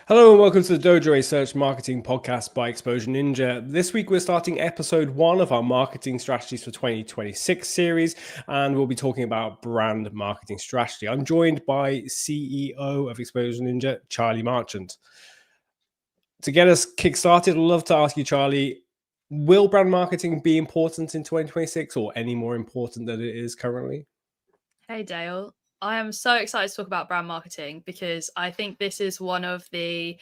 Hello and welcome to the Dojo Research Marketing Podcast by Exposure Ninja. This week we're starting episode 1 of our Marketing Strategies for 2026 series, and we'll be talking about brand marketing strategy. I'm joined by CEO of Exposure Ninja, Charlie Marchant. To get us kick-started, I'd love to ask you, Charlie, will brand marketing be important in 2026 or any more important than it is currently? Hey Dale, I am so excited to talk about brand marketing because I think this is one of the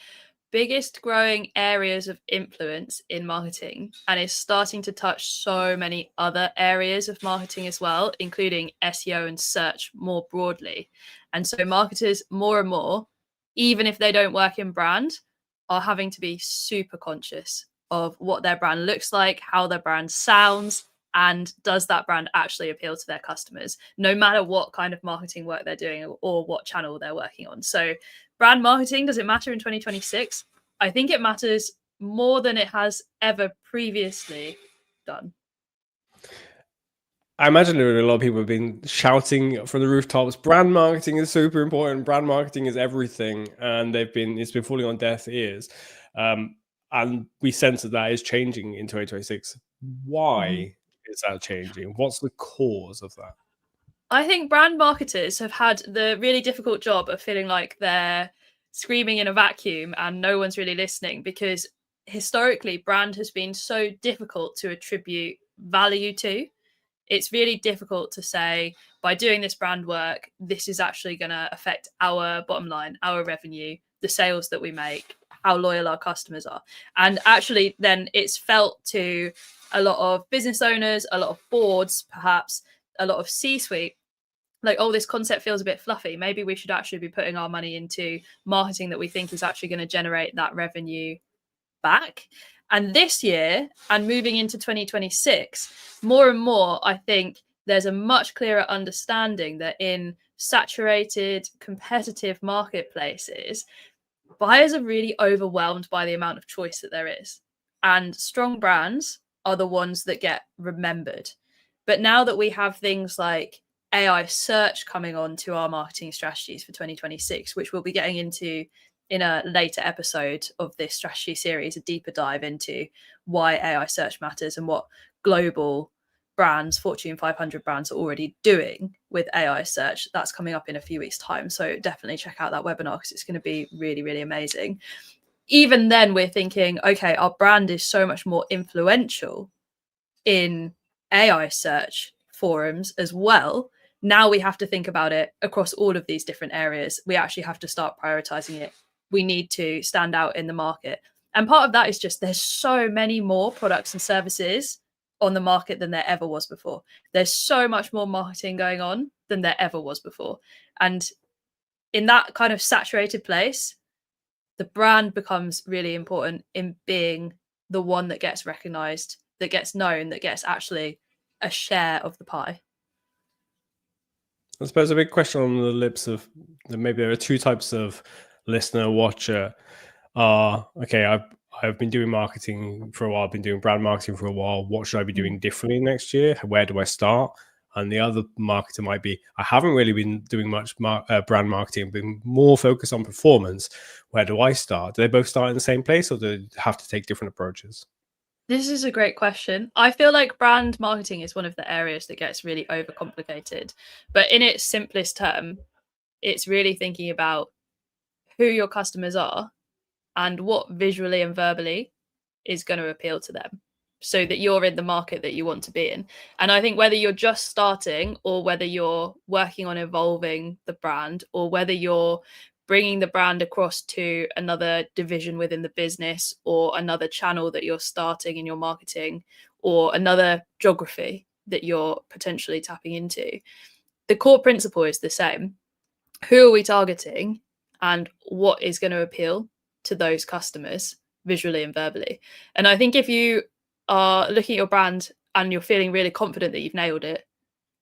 biggest growing areas of influence in marketing and is starting to touch so many other areas of marketing as well, including SEO and search more broadly. And so marketers more and more, even if they don't work in brand, are having to be super conscious of what their brand looks like, how their brand sounds, and does that brand actually appeal to their customers, no matter what kind of marketing work they're doing or what channel they're working on. So brand marketing, does it matter in 2026? I think it matters more than it has ever previously done. I imagine there are a lot of people have been shouting from the rooftops, brand marketing is super important, brand marketing is everything, and it's been falling on deaf ears. And we sense that is changing in 2026. Why is that changing? What's the cause of that? I think brand marketers have had the really difficult job of feeling like they're screaming in a vacuum and no one's really listening, because historically brand has been so difficult to attribute value to. It's really difficult to say, by doing this brand work, this is actually going to affect our bottom line, our revenue, the sales that we make, how loyal our customers are. And actually then it's felt to a lot of business owners, a lot of boards, perhaps a lot of C-suite, like, oh, this concept feels a bit fluffy. Maybe we should actually be putting our money into marketing that we think is actually going to generate that revenue back. And this year and moving into 2026, more and more, I think there's a much clearer understanding that in saturated, competitive marketplaces, buyers are really overwhelmed by the amount of choice that there is. And strong brands are the ones that get remembered. But now that we have things like AI search coming on to our marketing strategies for 2026, which we'll be getting into in a later episode of this strategy series, a deeper dive into why AI search matters and what global brands, Fortune 500 brands, are already doing with AI search. That's coming up in a few weeks' time. So definitely check out that webinar because it's going to be really, really amazing. Even then, we're thinking, okay, our brand is so much more influential in AI search forums as well. Now we have to think about it across all of these different areas. We actually have to start prioritizing it. We need to stand out in the market. And part of that is just there's so many more products and services on the market than there ever was before. There's so much more marketing going on than there ever was before. And in that kind of saturated place, the brand becomes really important in being the one that gets recognized, that gets known, that gets actually a share of the pie. I suppose a big question on the lips of maybe there are two types of listener, watcher. Okay, I've been doing marketing for a while, I've been doing brand marketing for a while. What should I be doing differently next year? Where do I start? And the other marketer might be, I haven't really been doing much brand marketing, been more focused on performance. Where do I start? Do they both start in the same place, or do they have to take different approaches? This is a great question. I feel like brand marketing is one of the areas that gets really overcomplicated. But in its simplest term, it's really thinking about who your customers are and what visually and verbally is going to appeal to them, so that you're in the market that you want to be in. And I think whether you're just starting or whether you're working on evolving the brand or whether you're bringing the brand across to another division within the business or another channel that you're starting in your marketing or another geography that you're potentially tapping into, the core principle is the same. Who are we targeting and what is going to appeal to those customers visually and verbally? And I think if you are looking at your brand and you're feeling really confident that you've nailed it,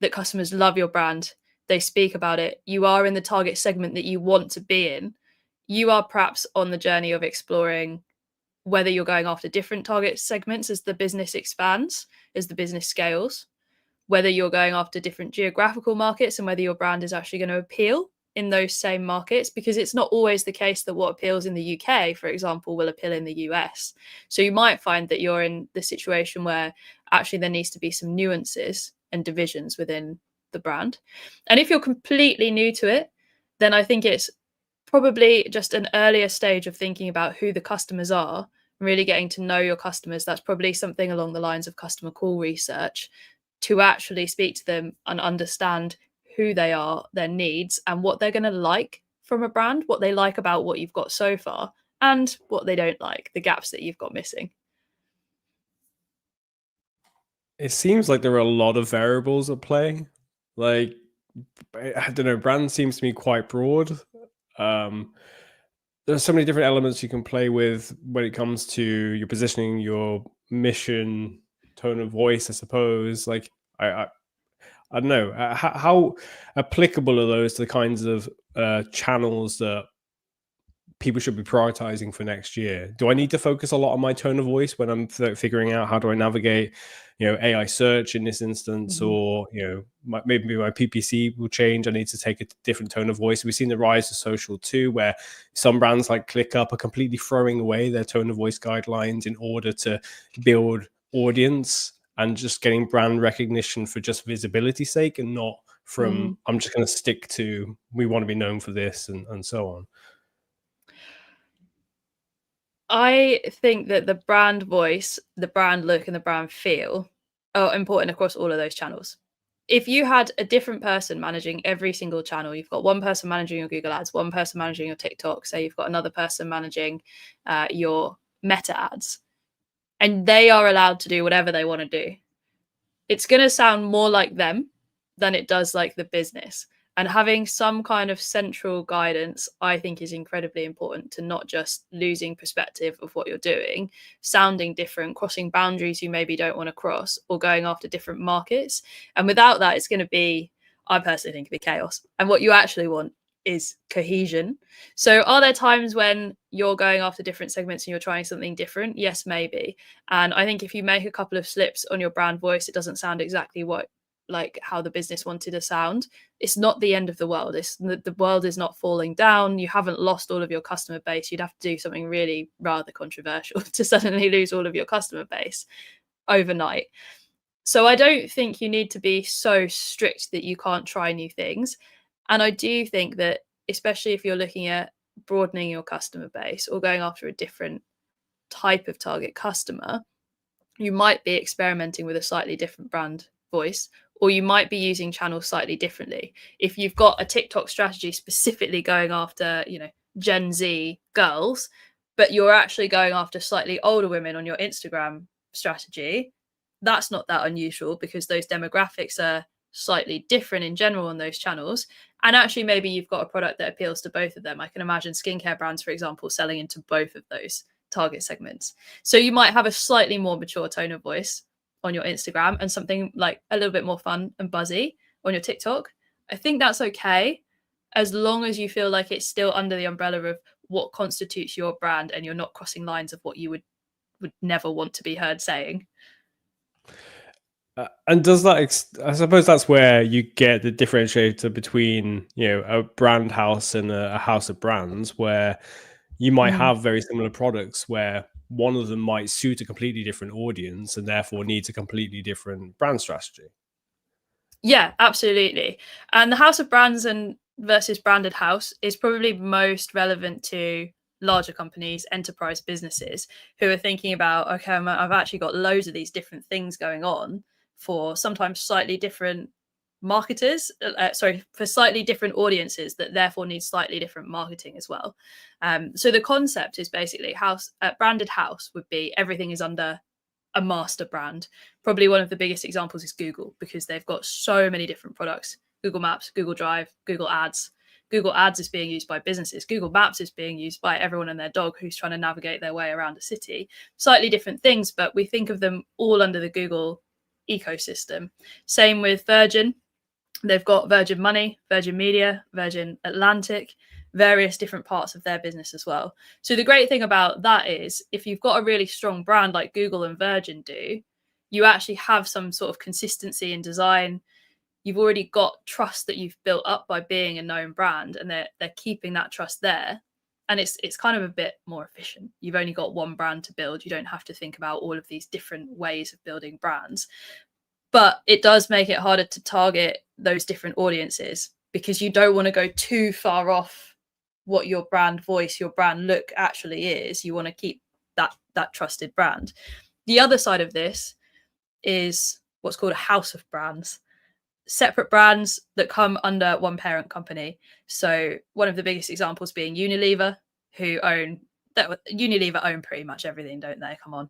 that customers love your brand, they speak about it, you are in the target segment that you want to be in, you are perhaps on the journey of exploring whether you're going after different target segments as the business expands, as the business scales, whether you're going after different geographical markets and whether your brand is actually going to appeal in those same markets, because it's not always the case that what appeals in the UK, for example, will appeal in the US. So you might find that you're in the situation where actually there needs to be some nuances and divisions within the brand. And if you're completely new to it, then I think it's probably just an earlier stage of thinking about who the customers are, really getting to know your customers. That's probably something along the lines of customer call research, to actually speak to them and understand who they are, their needs, and what they're going to like from a brand, what they like about what you've got so far, and what they don't like, the gaps that you've got missing. It seems like there are a lot of variables at play. Like, I don't know, brand seems to me quite broad. There's so many different elements you can play with when it comes to your positioning, your mission, tone of voice, I suppose. Like, I don't know, how applicable are those to the kinds of channels that people should be prioritizing for next year? Do I need to focus a lot on my tone of voice when I'm figuring out how do I navigate, AI search in this instance, or maybe my PPC will change. I need to take a different tone of voice. We've seen the rise of social too, where some brands like ClickUp are completely throwing away their tone of voice guidelines in order to build audience and just getting brand recognition for just visibility's sake, and not from I'm just going to stick to we want to be known for this and so on. I think that the brand voice, the brand look, and the brand feel are important across all of those channels. If you had a different person managing every single channel, you've got one person managing your Google ads, one person managing your TikTok, say you've got another person managing your Meta ads, and they are allowed to do whatever they want to do, it's going to sound more like them than it does like the business. And having some kind of central guidance, I think, is incredibly important to not just losing perspective of what you're doing, sounding different, crossing boundaries you maybe don't want to cross, or going after different markets. And without that, it's going to be, I personally think, it'd be chaos. And what you actually want is cohesion. So are there times when you're going after different segments and you're trying something different? Yes, maybe. And I think if you make a couple of slips on your brand voice, it doesn't sound exactly like how the business wanted to sound, it's not the end of the world. The world is not falling down. You haven't lost all of your customer base. You'd have to do something really rather controversial to suddenly lose all of your customer base overnight. So I don't think you need to be so strict that you can't try new things. And I do think that, especially if you're looking at broadening your customer base or going after a different type of target customer, you might be experimenting with a slightly different brand voice, or you might be using channels slightly differently. If you've got a TikTok strategy specifically going after, Gen Z girls, but you're actually going after slightly older women on your Instagram strategy, that's not that unusual, because those demographics are slightly different in general on those channels. And actually, maybe you've got a product that appeals to both of them. I can imagine skincare brands, for example, selling into both of those target segments. So you might have a slightly more mature tone of voice on your Instagram and something like a little bit more fun and buzzy on your TikTok. I think that's okay, as long as you feel like it's still under the umbrella of what constitutes your brand and you're not crossing lines of what you would never want to be heard saying. And does that, I suppose that's where you get the differentiator between, a brand house and a house of brands, where you might have very similar products where one of them might suit a completely different audience and therefore needs a completely different brand strategy. Yeah, absolutely. And the house of brands and versus branded house is probably most relevant to larger companies, enterprise businesses, who are thinking about, okay, I've actually got loads of these different things going on for sometimes slightly different marketers, for slightly different audiences that therefore need slightly different marketing as well. So the concept is basically branded house would be everything is under a master brand. Probably one of the biggest examples is Google, because they've got so many different products: Google Maps, Google Drive, Google Ads. Google Ads is being used by businesses. Google Maps is being used by everyone and their dog who's trying to navigate their way around a city. Slightly different things, but we think of them all under the Google ecosystem. Same with Virgin. They've got Virgin Money, Virgin Media, Virgin Atlantic, various different parts of their business as well. So the great thing about that is, if you've got a really strong brand like Google and Virgin do, you actually have some sort of consistency in design. you've already got trust that you've built up by being a known brand, and they're keeping that trust there. And it's kind of a bit more efficient. You've only got one brand to build. You don't have to think about all of these different ways of building brands. But it does make it harder to target those different audiences, because you don't want to go too far off what your brand voice, your brand look actually is. You want to keep that trusted brand. The other side of this is what's called a house of brands. Separate brands that come under one parent company. So one of the biggest examples being Unilever, Unilever own pretty much everything, don't they? Come on.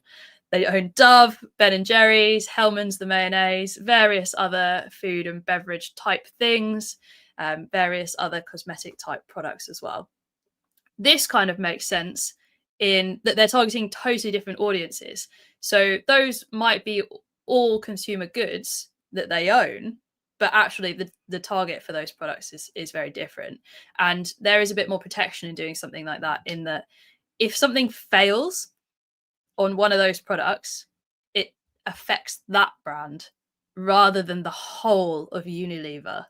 They own Dove, Ben & Jerry's, Hellmann's, the mayonnaise, various other food and beverage type things, various other cosmetic type products as well. This kind of makes sense in that they're targeting totally different audiences. So those might be all consumer goods that they own, but actually the target for those products is very different. And there is a bit more protection in doing something like that, in that if something fails on one of those products, it affects that brand rather than the whole of Unilever.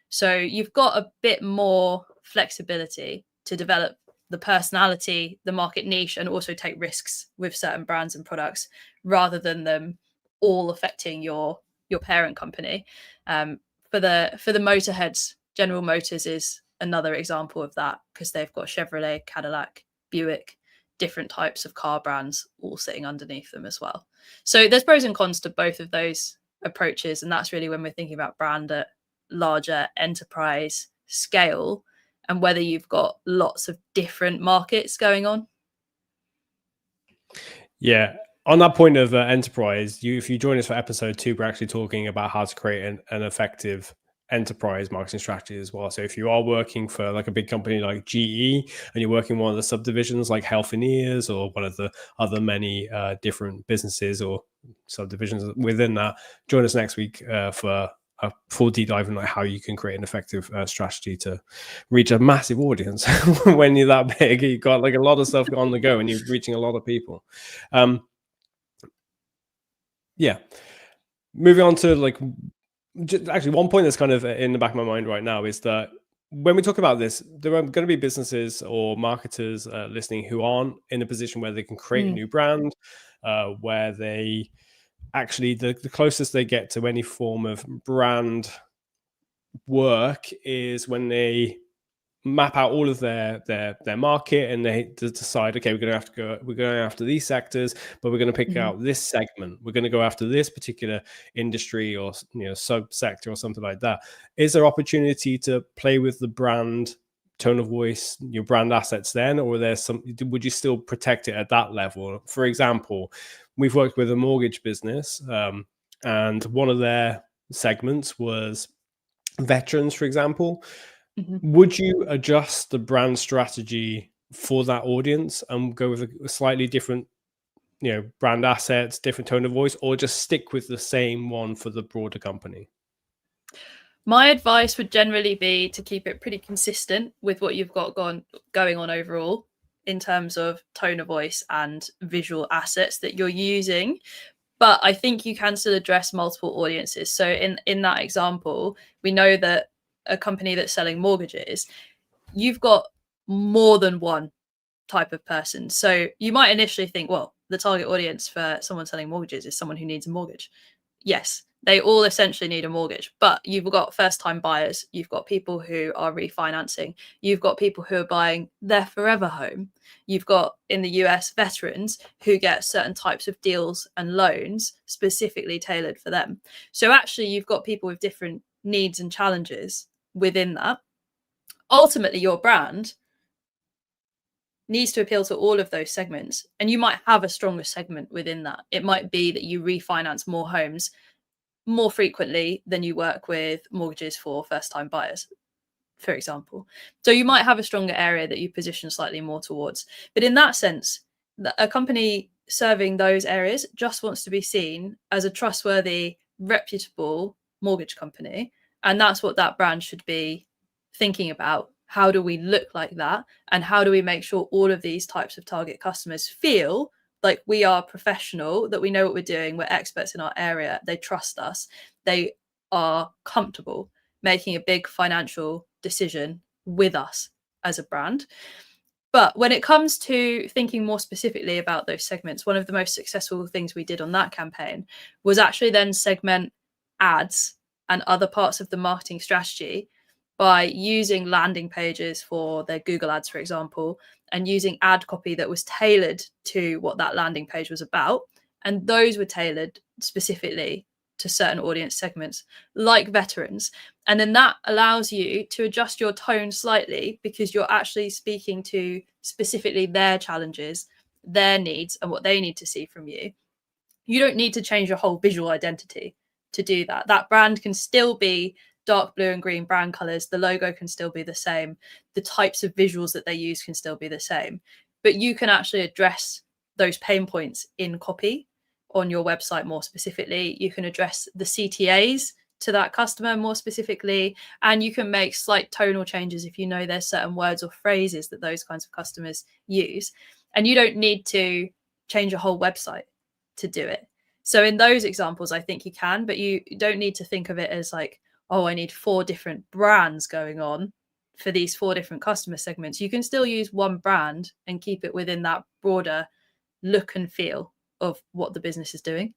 So you've got a bit more flexibility to develop the personality, the market niche, and also take risks with certain brands and products rather than them all affecting your parent company. For the motorheads, General Motors is another example of that, because they've got Chevrolet, Cadillac, Buick, different types of car brands all sitting underneath them as well. So there's pros and cons to both of those approaches, and that's really when we're thinking about brand at larger enterprise scale, and whether you've got lots of different markets going on. Yeah. On that point of enterprise, if you join us for episode 2, we're actually talking about how to create an effective enterprise marketing strategy as well. So if you are working for like a big company like GE, and you're working one of the subdivisions like Healthineers, or one of the other many different businesses or subdivisions within that, join us next week for a full deep dive in like how you can create an effective strategy to reach a massive audience. When you're that big, you've got like a lot of stuff on the go and you're reaching a lot of people. Yeah. Moving on to like, actually one point that's kind of in the back of my mind right now is that when we talk about this, there are going to be businesses or marketers listening who aren't in a position where they can create a new brand, where they actually, the closest they get to any form of brand work is when they map out all of their market, and they decide, okay, we're going after these sectors, but we're going to pick out this segment. We're going to go after this particular industry or subsector or something like that. Is there opportunity to play with the brand tone of voice, your brand assets then, or would you still protect it at that level? For example, we've worked with a mortgage business, and one of their segments was veterans, for example. Would you adjust the brand strategy for that audience and go with a slightly different, brand assets, different tone of voice, or just stick with the same one for the broader company? My advice would generally be to keep it pretty consistent with what you've got going on overall in terms of tone of voice and visual assets that you're using. But I think you can still address multiple audiences. So in that example, we know that a company that's selling mortgages, you've got more than one type of person. So you might initially think, well, the target audience for someone selling mortgages is someone who needs a mortgage. Yes, they all essentially need a mortgage, but you've got first-time buyers, you've got people who are refinancing, you've got people who are buying their forever home, you've got, in the US, veterans who get certain types of deals and loans specifically tailored for them. So actually, you've got people with different needs and challenges within that. Ultimately, your brand needs to appeal to all of those segments, and you might have a stronger segment within that. It might be that you refinance more homes more frequently than you work with mortgages for first-time buyers, for example. So you might have a stronger area that you position slightly more towards. But in that sense, a company serving those areas just wants to be seen as a trustworthy, reputable mortgage company. And that's what that brand should be thinking about. How do we look like that? And how do we make sure all of these types of target customers feel like we are professional, that we know what we're doing, we're experts in our area, they trust us, they are comfortable making a big financial decision with us as a brand. But when it comes to thinking more specifically about those segments, one of the most successful things we did on that campaign was actually then segment ads and other parts of the marketing strategy by using landing pages for their Google ads, for example, and using ad copy that was tailored to what that landing page was about. And those were tailored specifically to certain audience segments, like veterans. And then that allows you to adjust your tone slightly because you're actually speaking to specifically their challenges, their needs, and what they need to see from you. You don't need to change your whole visual identity to do that. That brand can still be dark blue and green brand colors. The logo can still be the same. The types of visuals that they use can still be the same. But you can actually address those pain points in copy on your website more specifically. You can address the CTAs to that customer more specifically, and you can make slight tonal changes if you know there's certain words or phrases that those kinds of customers use. And you don't need to change your whole website to do it. So in those examples, I think you can, but you don't need to think of it as like, oh, I need 4 different brands going on for these 4 different customer segments. You can still use one brand and keep it within that broader look and feel of what the business is doing.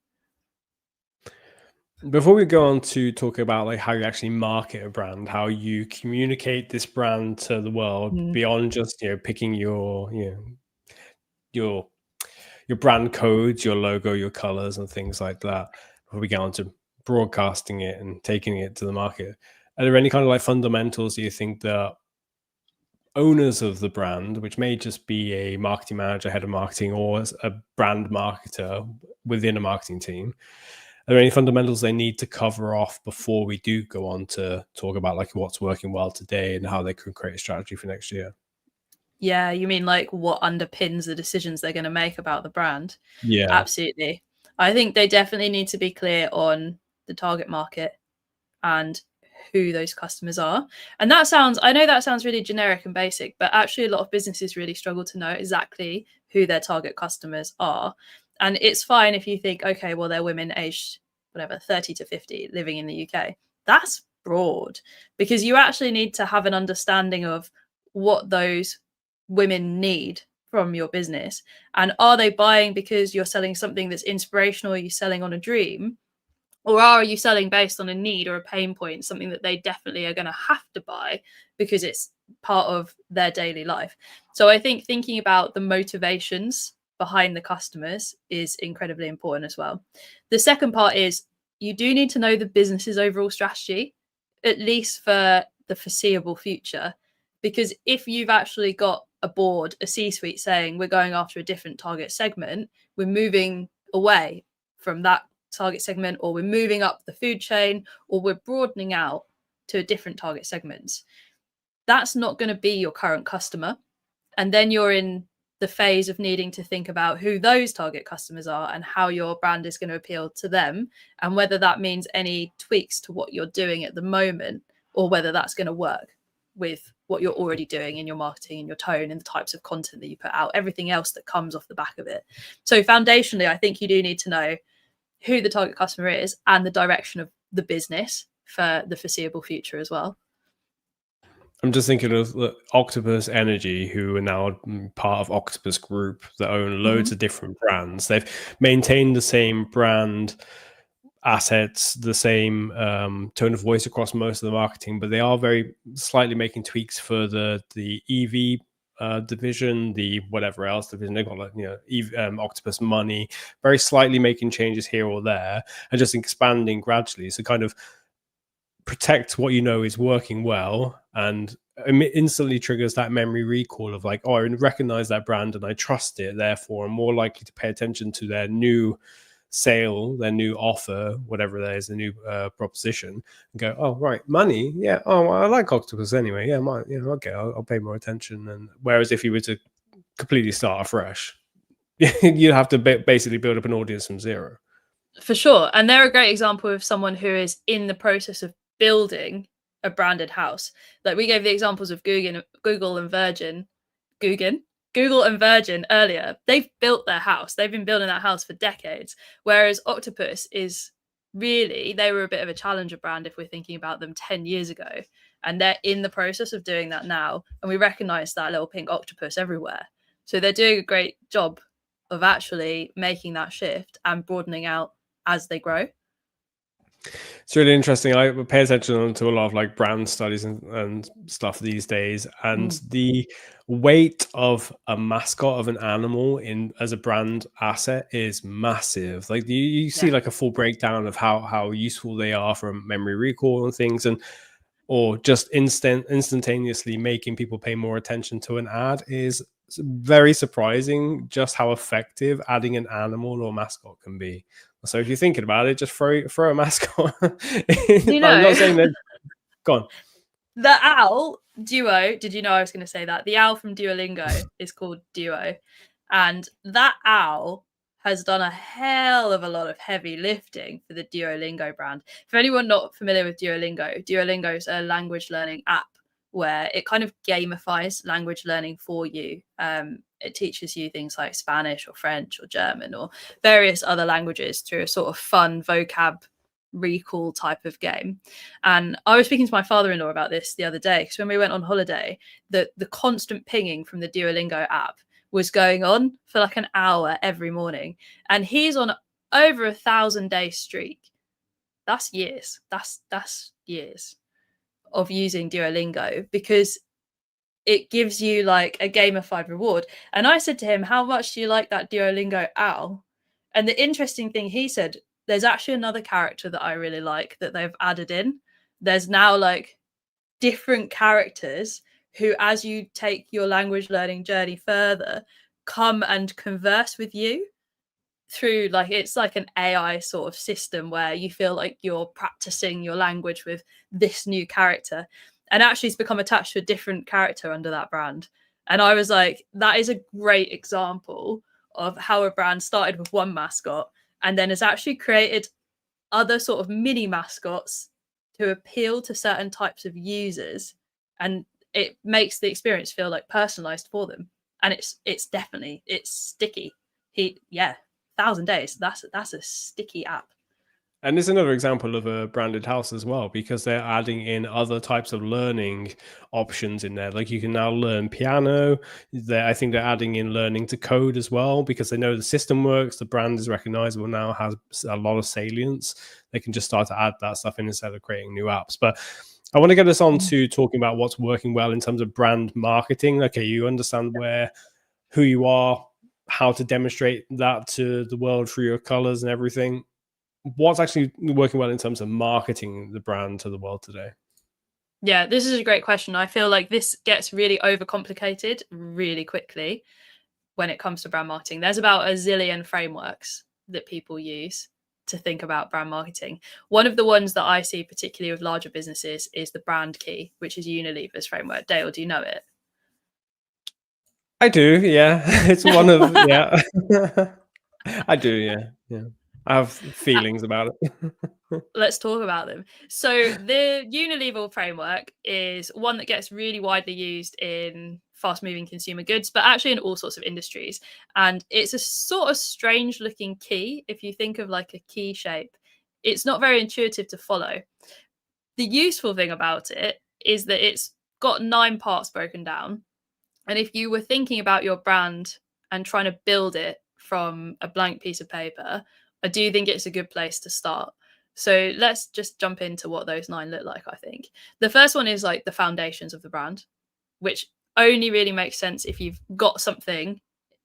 Before we go on to talk about like how you actually market a brand, how you communicate this brand to the world beyond just picking your your brand codes, your logo, your colors, and things like that. Before we get on to broadcasting it and taking it to the market, are there any kind of like fundamentals you think that owners of the brand, which may just be a marketing manager, head of marketing, or a brand marketer within a marketing team, are there any fundamentals they need to cover off before we do go on to talk about like what's working well today and how they can create a strategy for next year? Yeah, you mean like what underpins the decisions they're going to make about the brand? Yeah. Absolutely. I think they definitely need to be clear on the target market and who those customers are. And I know that sounds really generic and basic, but actually a lot of businesses really struggle to know exactly who their target customers are. And it's fine if you think, okay, well, they're women aged, whatever, 30 to 50 living in the UK. That's broad because you actually need to have an understanding of what those women need from your business. And are they buying because you're selling something that's inspirational? Are you selling on a dream? Or are you selling based on a need or a pain point, something that they definitely are going to have to buy because it's part of their daily life? So I think thinking about the motivations behind the customers is incredibly important as well. The second part is you do need to know the business's overall strategy, at least for the foreseeable future. Because if you've actually got a board, a C-suite saying we're going after a different target segment, we're moving away from that target segment, or we're moving up the food chain, or we're broadening out to different target segments, that's not going to be your current customer. And then you're in the phase of needing to think about who those target customers are and how your brand is going to appeal to them, and whether that means any tweaks to what you're doing at the moment, or whether that's going to work with what you're already doing in your marketing and your tone and the types of content that you put out, everything else that comes off the back of it. So foundationally, I think you do need to know who the target customer is and the direction of the business for the foreseeable future as well. I'm just thinking of Octopus Energy, who are now part of Octopus Group that own loads of different brands. They've maintained the same brand assets, the same tone of voice across most of the marketing, but they are very slightly making tweaks for the EV division, the whatever else division. They've got like Octopus Money, very slightly making changes here or there, and just expanding gradually. So kind of protect what you know is working well, and it instantly triggers that memory recall of like, oh, I recognize that brand and I trust it, therefore I'm more likely to pay attention to their new sale, their new offer, whatever that is, the new proposition, and go, oh right, money, yeah, oh well, I like Octopus anyway, yeah, okay, I'll pay more attention. And whereas if you were to completely start afresh, you'd have to basically build up an audience from zero. For sure. And they're a great example of someone who is in the process of building a branded house. Like we gave the examples of Google and Virgin earlier. They've built their house. They've been building that house for decades. Whereas Octopus is really they were a bit of a challenger brand if we're thinking about them 10 years ago, and they're in the process of doing that now, and we recognize that little pink octopus everywhere. So they're doing a great job of actually making that shift and broadening out as they grow. It's really interesting. I pay attention to a lot of like brand studies and stuff these days, and the weight of a mascot of an animal in as a brand asset is massive. Like you see like a full breakdown of how useful they are for memory recall and things, and or just instantaneously making people pay more attention to an ad is very surprising. Just how effective adding an animal or mascot can be. So if you're thinking about it, just throw a mascot. You I'm know, not saying that. Go on. the owl Duo. Did you know I was going to say that? The owl from Duolingo is called Duo. And that owl has done a hell of a lot of heavy lifting for the Duolingo brand. For anyone not familiar with Duolingo, Duolingo is a language learning app where it kind of gamifies language learning for you. It teaches you things like Spanish or French or German or various other languages through a sort of fun vocab recall type of game. And I was speaking to my father-in-law about this the other day, because when we went on holiday, the constant pinging from the Duolingo app was going on for like an hour every morning, and he's on over 1,000-day streak. That's years. That's years of using Duolingo, because it gives you like a gamified reward. And I said to him, how much do you like that Duolingo owl? And the interesting thing he said, there's actually another character that I really like that they've added in. There's now like different characters who, as you take your language learning journey further, come and converse with you through, like, it's like an AI sort of system where you feel like you're practicing your language with this new character, and actually it's become attached to a different character under that brand. And I was like, that is a great example of how a brand started with one mascot and then has actually created other sort of mini mascots to appeal to certain types of users, and it makes the experience feel like personalized for them. And it's definitely, it's sticky. 1,000 days, that's a sticky app. And it's another example of a branded house as well, because they're adding in other types of learning options in there. Like you can now learn piano. I think they're adding in learning to code as well, because they know the system works. The brand is recognizable now, has a lot of salience. They can just start to add that stuff in instead of creating new apps. But I want to get us on to talking about what's working well in terms of brand marketing. Okay, you understand who you are, how to demonstrate that to the world through your colors and everything. What's actually working well in terms of marketing the brand to the world today? Yeah, this is a great question. I feel like this gets really overcomplicated really quickly when it comes to brand marketing. There's about a zillion frameworks that people use to think about brand marketing. One of the ones that I see, particularly with larger businesses, is the brand key, which is Unilever's framework. Dale, do you know it? I do, yeah. It's one of yeah. I do, yeah. I have feelings about it. Let's talk about them. So the Unilever framework is one that gets really widely used in fast moving consumer goods, but actually in all sorts of industries. And it's a sort of strange looking key. If you think of like a key shape, it's not very intuitive to follow. The useful thing about it is that it's got 9 parts broken down. And if you were thinking about your brand and trying to build it from a blank piece of paper, I do think it's a good place to start. So let's just jump into what those 9 look like, I think. The first one is like the foundations of the brand, which only really makes sense if you've got something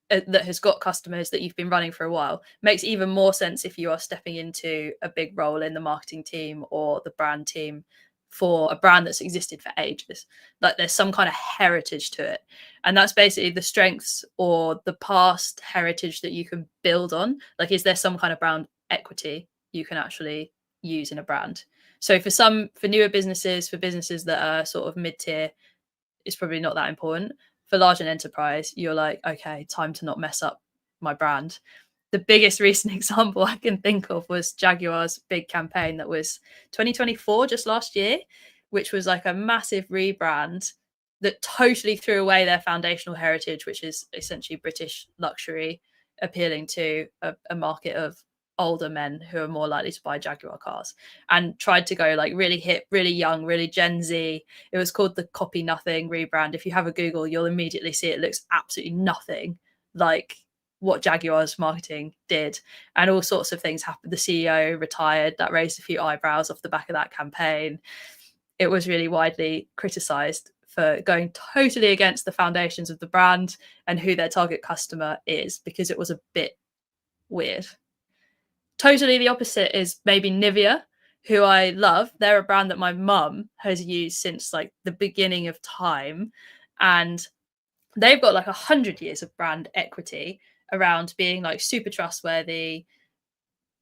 that has got customers that you've been running for a while. Makes even more sense if you are stepping into a big role in the marketing team or the brand team for a brand that's existed for ages. Like there's some kind of heritage to it. And that's basically the strengths or the past heritage that you can build on. Like, is there some kind of brand equity you can actually use in a brand? So for newer businesses, for businesses that are sort of mid-tier, it's probably not that important. For large and enterprise, you're like, okay, time to not mess up my brand. The biggest recent example I can think of was Jaguar's big campaign that was 2024, just last year, which was like a massive rebrand that totally threw away their foundational heritage, which is essentially British luxury, appealing to a market of older men who are more likely to buy Jaguar cars, and tried to go like really hip, really young, really Gen Z. It was called the Copy Nothing rebrand. If you have a Google, you'll immediately see it looks absolutely nothing like what Jaguar's marketing did, and all sorts of things happened. The CEO retired, that raised a few eyebrows off the back of that campaign. It was really widely criticized for going totally against the foundations of the brand and who their target customer is, because it was a bit weird. Totally the opposite is maybe Nivea, who I love. They're a brand that my mum has used since like the beginning of time, and they've got like 100 years of brand equity around being like super trustworthy,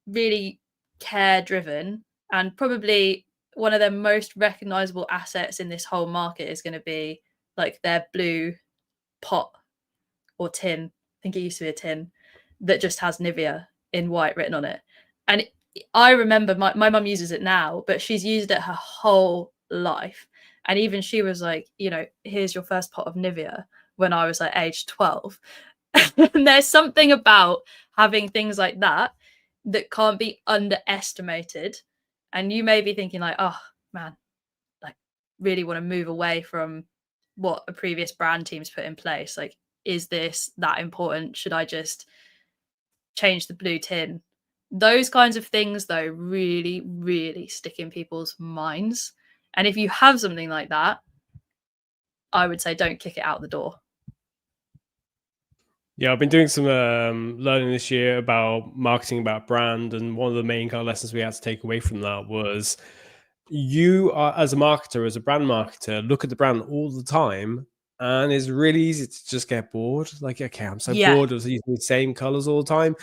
really care driven, and probably one of their most recognizable assets in this whole market is going to be like their blue pot or tin. I think it used to be a tin that just has Nivea in white written on it. And I remember my mum uses it now, but she's used it her whole life. And even she was like, you know, here's your first pot of Nivea when I was like age 12. And there's something about having things like that that can't be underestimated. And you may be thinking like, oh man, like really want to move away from what a previous brand team's put in place. Like, is this that important? Should I just change the blue tin? Those kinds of things, though, really, really stick in people's minds. And if you have something like that, I would say don't kick it out the door. Yeah, I've been doing some learning this year about marketing, about brand, and one of the main kind of lessons we had to take away from that was you are, as a marketer, as a brand marketer, look at the brand all the time, and it's really easy to just get bored. Like, okay, I'm so bored of using the same colors all the time.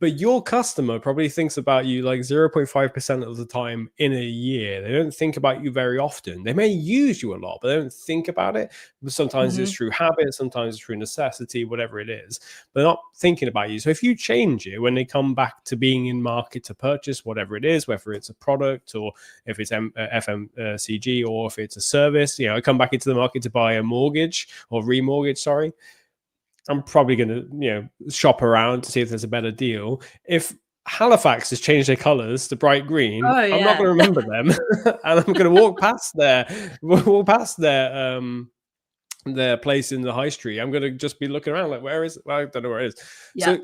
But your customer probably thinks about you like 0.5% of the time in a year. They don't think about you very often. They may use you a lot, but they don't think about it. Sometimes it's through habit, sometimes it's through necessity, whatever it is. They're not thinking about you. So if you change it when they come back to being in market to purchase whatever it is, whether it's a product or if it's FMCG or if it's a service, you know, come back into the market to buy a mortgage or remortgage, sorry, I'm probably going to, you know, shop around to see if there's a better deal. If Halifax has changed their colors to bright green, I'm not going to remember them, and I'm going to walk past their place in the high street. I'm going to just be looking around like, where is? Well, I don't know where it is. So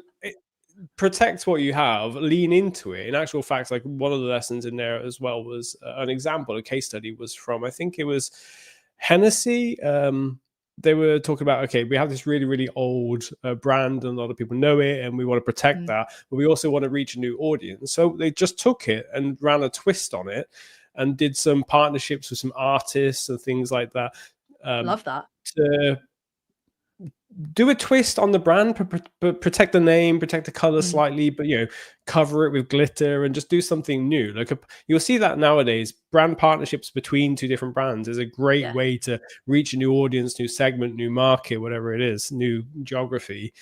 protect what you have, lean into it. In actual fact, like one of the lessons in there as well was an example, a case study was from, I think it was Hennessy. They were talking about, okay, we have this really, really old brand and a lot of people know it and we want to protect that, but we also want to reach a new audience. So they just took it and ran a twist on it and did some partnerships with some artists and things like that. Love that. To do a twist on the brand, but protect the name, protect the color slightly, but, you know, cover it with glitter and just do something new. Like you'll see that nowadays, brand partnerships between two different brands is a great way to reach a new audience, new segment, new market, whatever it is, new geography,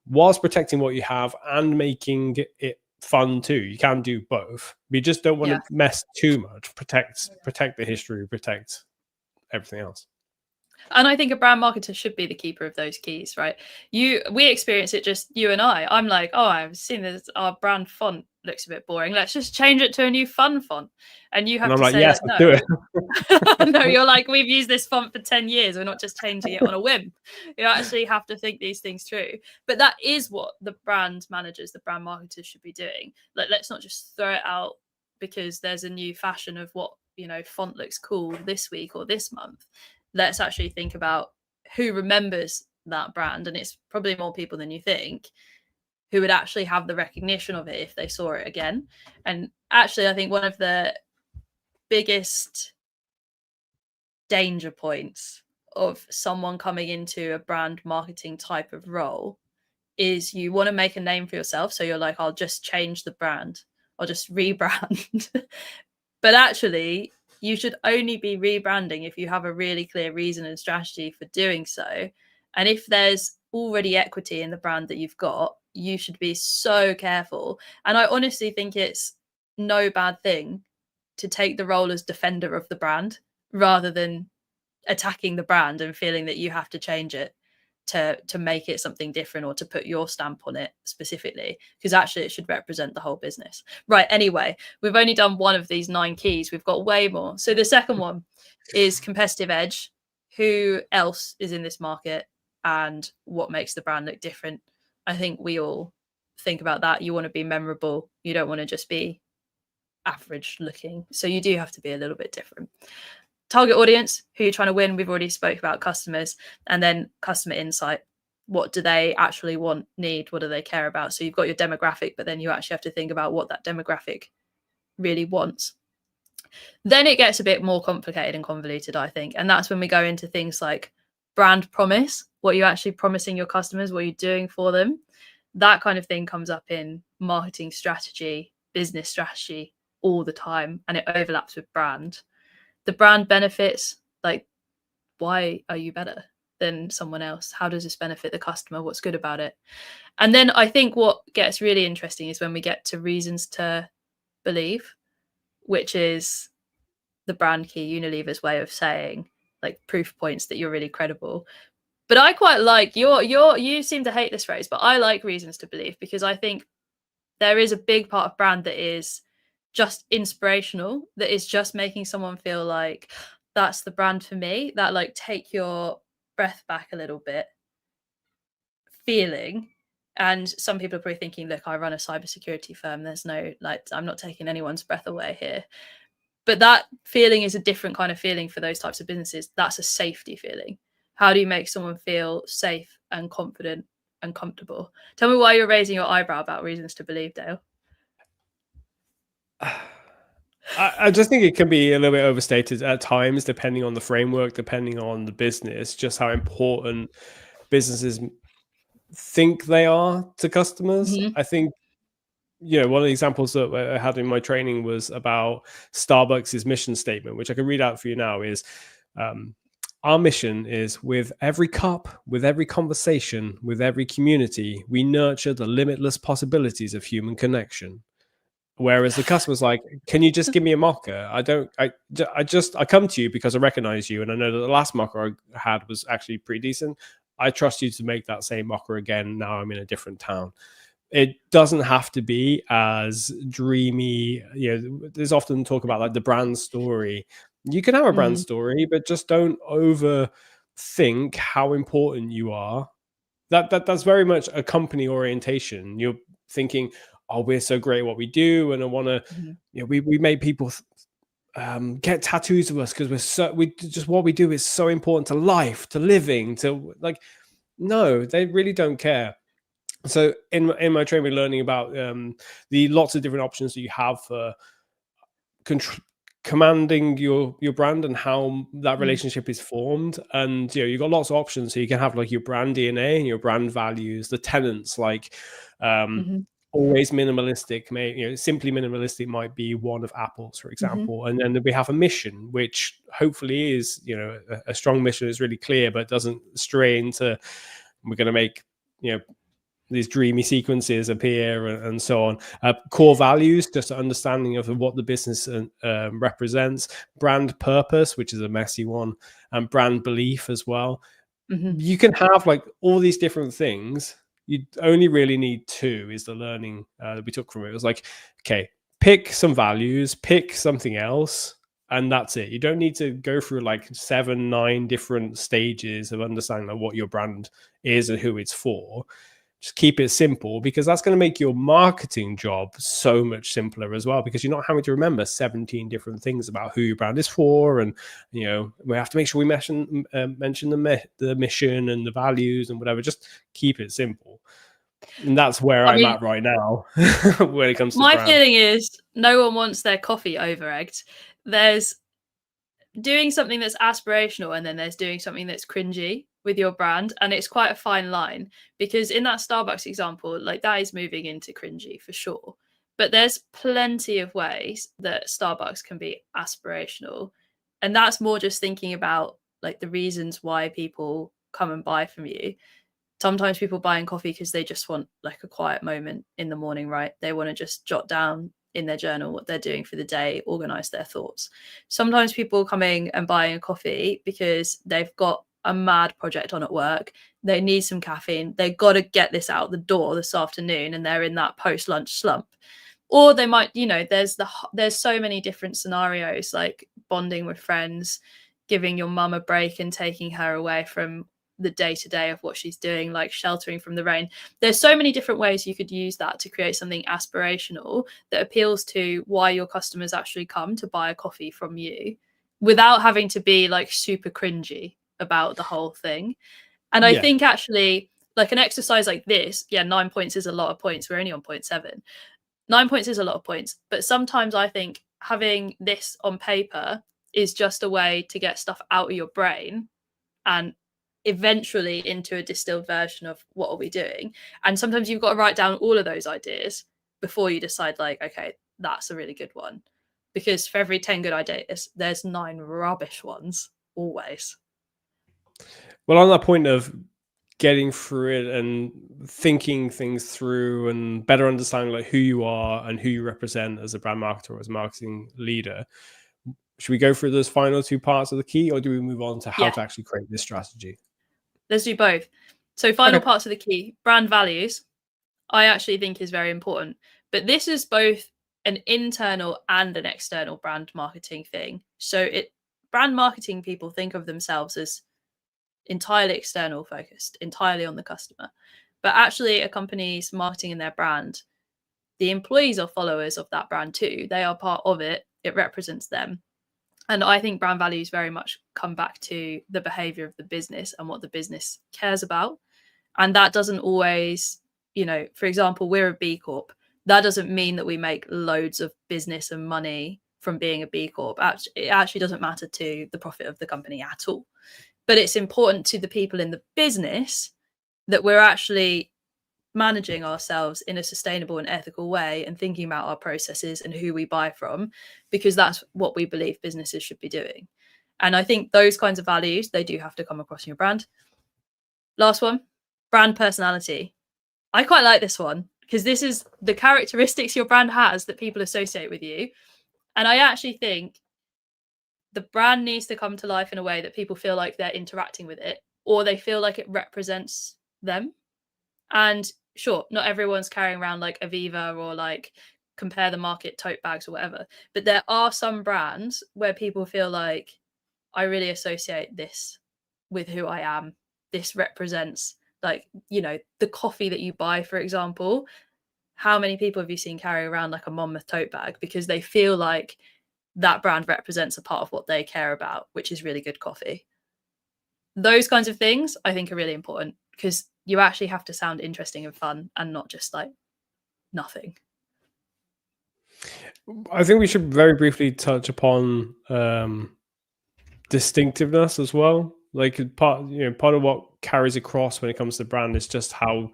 whilst protecting what you have and making it fun too. You can do both. We just don't want to mess too much. Protect the history, protect everything else. And I think a brand marketer should be the keeper of those keys, right? We experience it, just you and I. I'm like, oh, I've seen this. Our brand font looks a bit boring. Let's just change it to a new fun font. And you have to say, yes, like, no. Do it. No, you're like, we've used this font for 10 years. We're not just changing it on a whim. You actually have to think these things through. But that is what the brand managers, the brand marketers should be doing. Like, let's not just throw it out because there's a new fashion of what, you know, font looks cool this week or this month. Let's actually think about who remembers that brand. And it's probably more people than you think who would actually have the recognition of it if they saw it again. And actually, I think one of the biggest danger points of someone coming into a brand marketing type of role is you want to make a name for yourself. So you're like, I'll just change the brand. I'll just rebrand. But actually, you should only be rebranding if you have a really clear reason and strategy for doing so. And if there's already equity in the brand that you've got, you should be so careful. And I honestly think it's no bad thing to take the role as defender of the brand rather than attacking the brand and feeling that you have to change it. to make it something different or to put your stamp on it specifically, because actually it should represent the whole business. Right. Anyway, we've only done one of these 9 keys. We've got way more. So the second one is competitive edge. Who else is in this market and what makes the brand look different? I think we all think about that. You want to be memorable. You don't want to just be average looking. So you do have to be a little bit different. Target audience, who you're trying to win. We've already spoke about customers. And then customer insight. What do they actually want, need? What do they care about? So you've got your demographic, but then you actually have to think about what that demographic really wants. Then it gets a bit more complicated and convoluted, I think. And that's when we go into things like brand promise, what you're actually promising your customers, what you're doing for them. That kind of thing comes up in marketing strategy, business strategy all the time, and it overlaps with brand. The brand benefits, like, why are you better than someone else? How does this benefit the customer? What's good about it? And then I think what gets really interesting is when we get to reasons to believe, which is the brand key, Unilever's way of saying, like, proof points that you're really credible. But I quite like you seem to hate this phrase, but I like reasons to believe, because I think there is a big part of brand that is just inspirational, that is just making someone feel like that's the brand for me, that like take your breath back a little bit feeling. And some people are probably thinking, look, I run a cybersecurity firm. There's no, like, I'm not taking anyone's breath away here. But that feeling is a different kind of feeling for those types of businesses. That's a safety feeling. How do you make someone feel safe and confident and comfortable? Tell me why you're raising your eyebrow about reasons to believe, Dale. I just think it can be a little bit overstated at times, depending on the framework, depending on the business, just how important businesses think they are to customers. Mm-hmm. I think, one of the examples that I had in my training was about Starbucks' mission statement, which I can read out for you now, is our mission is, with every cup, with every conversation, with every community, we nurture the limitless possibilities of human connection. Whereas the customer's like, can you just give me a mocha? I come to you because I recognize you, and I know that the last mocha I had was actually pretty decent. I trust you to make that same mocha again. Now I'm in a different town. It doesn't have to be as dreamy. There's often talk about like the brand story. You can have a brand story, but just don't overthink how important you are. That's very much a company orientation. You're thinking, oh, we're so great at what we do, and I want to, we made people get tattoos of us because what we do is so important to life, to living, to like. No, they really don't care. So in my training, we're learning about the lots of different options that you have for commanding your brand and how that relationship is formed. And you've got lots of options. So you can have like your brand DNA and your brand values, the tenets, like always minimalistic. Simply minimalistic might be one of Apple's, for example. And then we have a mission, which hopefully is a strong mission, is really clear, but doesn't stray into, we're going to make these dreamy sequences appear and so on. Core values, just an understanding of what the business represents. Brand purpose, which is a messy one, and brand belief as well. You can have like all these different things. You only really need 2, is the learning that we took from it. It was like, okay, pick some values, pick something else, and that's it. You don't need to go through like 7, 9 different stages of understanding like what your brand is and who it's for. Just keep it simple, because that's going to make your marketing job so much simpler as well, because you're not having to remember 17 different things about who your brand is for. And we have to make sure we mention the mission and the values and whatever. Just keep it simple. And that's where I'm at right now when it comes to my brand. feeling is no one wants their coffee over-egged. There's doing something that's aspirational, and then there's doing something that's cringy with your brand, and it's quite a fine line, because in that Starbucks example, like, that is moving into cringy for sure, but there's plenty of ways that Starbucks can be aspirational, and that's more just thinking about like the reasons why people come and buy from you. Sometimes people buy in coffee because they just want like a quiet moment in the morning, right? They want to just jot down in their journal what they're doing for the day, organize their thoughts. Sometimes people coming and buying a coffee because they've got a mad project on at work. They need some caffeine. They've got to get this out the door this afternoon, and they're in that post-lunch slump. Or they might, there's so many different scenarios, like bonding with friends, giving your mum a break and taking her away from the day-to-day of what she's doing, like sheltering from the rain. There's so many different ways you could use that to create something aspirational that appeals to why your customers actually come to buy a coffee from you, without having to be like super cringy about the whole thing. And I think actually, like an exercise like this, 9 points is a lot of points. We're only on 0.7. 9 points is a lot of points, but sometimes I think having this on paper is just a way to get stuff out of your brain and eventually into a distilled version of what are we doing. And sometimes you've got to write down all of those ideas before you decide, like, okay, that's a really good one. Because for every 10 good ideas, there's 9 rubbish ones, always. Well, on that point of getting through it and thinking things through and better understanding like who you are and who you represent as a brand marketer or as a marketing leader, should we go through those final 2 parts of the key, or do we move on to how to actually create this strategy? Let's do both. So final parts of the key, brand values, I actually think is very important. But this is both an internal and an external brand marketing thing. So brand marketing people think of themselves as entirely external focused, entirely on the customer. But actually a company's marketing and their brand, the employees are followers of that brand too. They are part of it. It represents them. And I think brand values very much come back to the behavior of the business and what the business cares about. And that doesn't always, for example, we're a B Corp. That doesn't mean that we make loads of business and money from being a B Corp. It actually doesn't matter to the profit of the company at all. But it's important to the people in the business that we're actually managing ourselves in a sustainable and ethical way and thinking about our processes and who we buy from, because that's what we believe businesses should be doing. And I think those kinds of values, they do have to come across in your brand. Last one, brand personality. I quite like this one because this is the characteristics your brand has that people associate with you. And I actually think the brand needs to come to life in a way that people feel like they're interacting with it, or they feel like it represents them. And sure, not everyone's carrying around like Aviva or like Compare the Market tote bags or whatever, but there are some brands where people feel like, I really associate this with who I am. This represents, like, the coffee that you buy, for example. How many people have you seen carry around like a Monmouth tote bag because they feel like that brand represents a part of what they care about, which is really good coffee? Those kinds of things I think are really important, because you actually have to sound interesting and fun and not just like nothing. I think we should very briefly touch upon distinctiveness as well. Like part of what carries across when it comes to brand is just how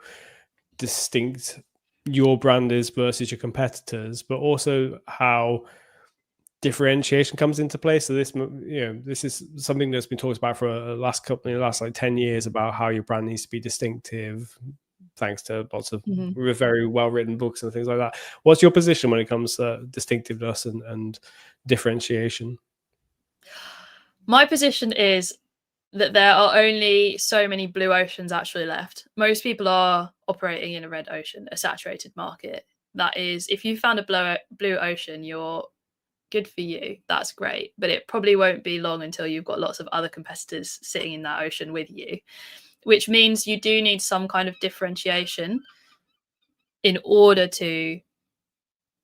distinct your brand is versus your competitors, but also how differentiation comes into play. So this is something that's been talked about for the last like 10 years about how your brand needs to be distinctive, thanks to lots of very well-written books and things like that. What's your position when it comes to distinctiveness and differentiation? My position is that there are only so many blue oceans actually left. Most people are operating in a red ocean, a saturated market. That is, if you found a blue ocean, you're good for you. That's great. But it probably won't be long until you've got lots of other competitors sitting in that ocean with you, which means you do need some kind of differentiation in order to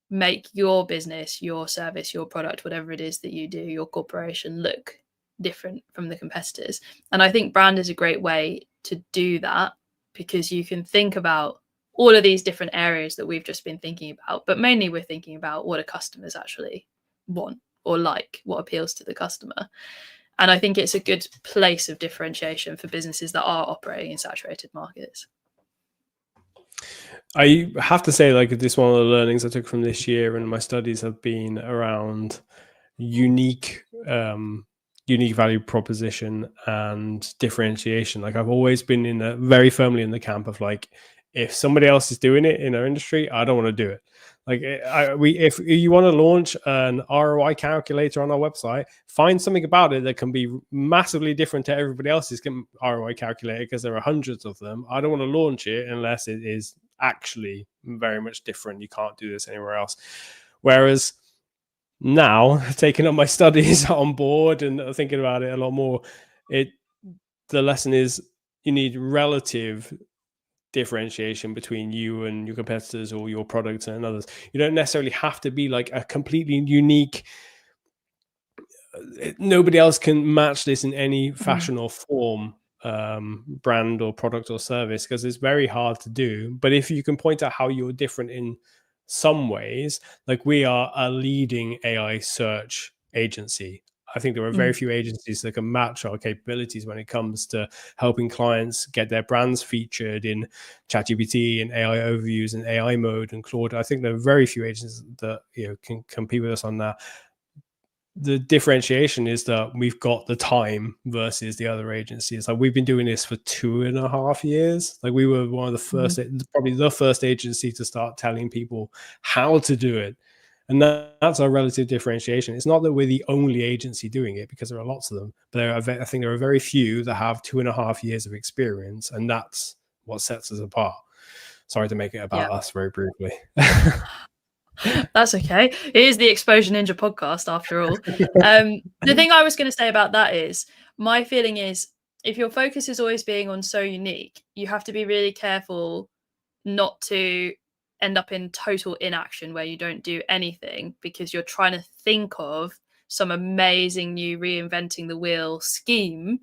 make your business, your service, your product, whatever it is that you do, your corporation, look different from the competitors. And I think brand is a great way to do that, because you can think about all of these different areas that we've just been thinking about, but mainly we're thinking about what do customers actually want or like, what appeals to the customer. And I think it's a good place of differentiation for businesses that are operating in saturated markets. I have to say, like, this one of the learnings I took from this year and my studies have been around unique value proposition and differentiation. Like, I've always been very firmly in the camp of like, if somebody else is doing it in our industry, I don't want to do it. Like if you want to launch an ROI calculator on our website, find something about it that can be massively different to everybody else's ROI calculator, because there are hundreds of them. I don't want to launch it unless it is actually very much different. You can't do this anywhere else. Whereas now, taking up my studies on board and thinking about it a lot more, the lesson is you need relative differentiation between you and your competitors or your products and others. You don't necessarily have to be like a completely unique, nobody else can match this in any fashion or form, brand or product or service, because it's very hard to do. But if you can point out how you're different in some ways, like we are a leading AI search agency. I think there are very few agencies that can match our capabilities when it comes to helping clients get their brands featured in ChatGPT and AI overviews and AI mode and Claude. I think there are very few agencies that can compete with us on that. The differentiation is that we've got the time versus the other agencies. Like we've been doing this for 2.5 years. Like we were one of the first, probably the first agency to start telling people how to do it. And that's our relative differentiation. It's not that we're the only agency doing it, because there are lots of them, but I think there are very few that have 2.5 years of experience, and that's what sets us apart. Sorry to make it about us very briefly. That's okay. It is the Exposure Ninja podcast after all. The thing I was going to say about that is, my feeling is, if your focus is always being on so unique, you have to be really careful not to end up in total inaction where you don't do anything because you're trying to think of some amazing new reinventing the wheel scheme